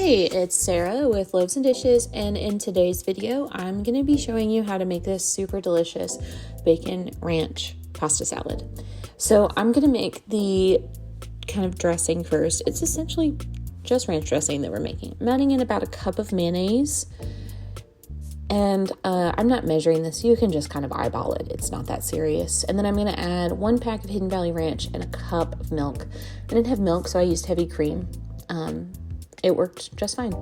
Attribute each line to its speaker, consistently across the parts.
Speaker 1: Hey, it's Sarah with Loaves and Dishes, and in today's video, I'm going to be showing you how to make this super delicious bacon ranch pasta salad. So I'm going to make the kind of dressing first. It's essentially just ranch dressing that we're making. I'm adding in about a cup of mayonnaise, and I'm not measuring this. You can just kind of eyeball it. It's not that serious. And then I'm going to add 1 pack of Hidden Valley Ranch and a cup of milk. I didn't have milk, so I used heavy cream. It worked just fine.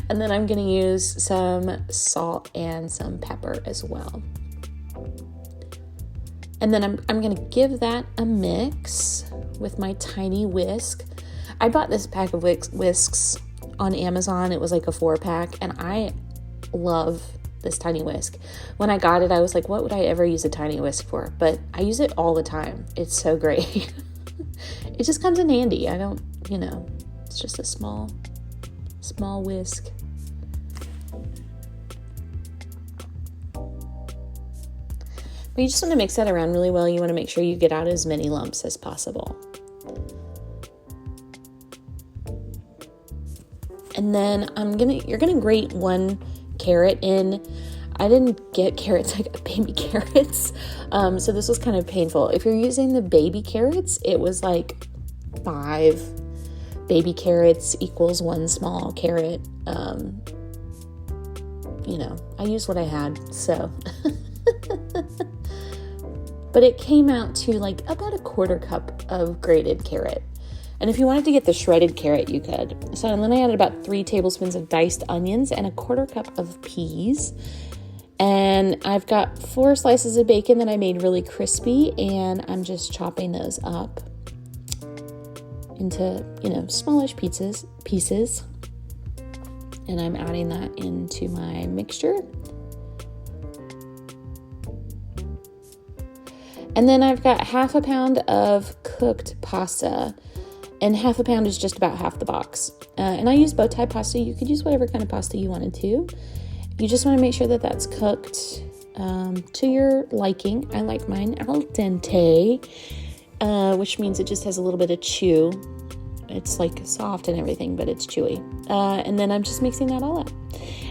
Speaker 1: And then I'm going to use some salt and some pepper as well. And then I'm going to give that a mix with my tiny whisk. I bought this pack of whisks on Amazon. It was like a 4-pack, and I love this tiny whisk. When I got it, I was like, what would I ever use a tiny whisk for? But I use it all the time. It's so great. It just comes in handy. I don't, it's just a small whisk. But you just want to mix that around really well. You want to make sure you get out as many lumps as possible. And then you're gonna grate 1 carrot in. I didn't get carrots, I got baby carrots. So this was kind of painful. If you're using the baby carrots, it was like 5 baby carrots equals 1 small carrot. I used what I had, so. But it came out to like about a 1/4 cup of grated carrot. And if you wanted to get the shredded carrot, you could. So then I added about 3 tablespoons of diced onions and a 1/4 cup of peas. And I've got 4 slices of bacon that I made really crispy, and I'm just chopping those up into, smallish pieces. And I'm adding that into my mixture. And then I've got 1/2 pound of cooked pasta, and 1/2 pound is just about half the box. And I use bow tie pasta. You could use whatever kind of pasta you wanted to. You just want to make sure that that's cooked to your liking. I like mine al dente, which means it just has a little bit of chew. It's like soft and everything, but it's chewy. And then I'm just mixing that all up.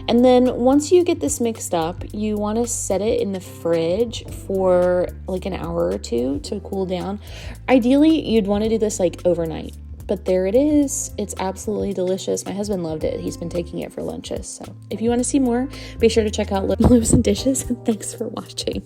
Speaker 1: And then once you get this mixed up, you want to set it in the fridge for like an hour or 2 to cool down. Ideally, you'd want to do this like overnight. But there it is. It's absolutely delicious. My husband loved it. He's been taking it for lunches. So if you want to see more, be sure to check out Loaves and Dishes. And thanks for watching.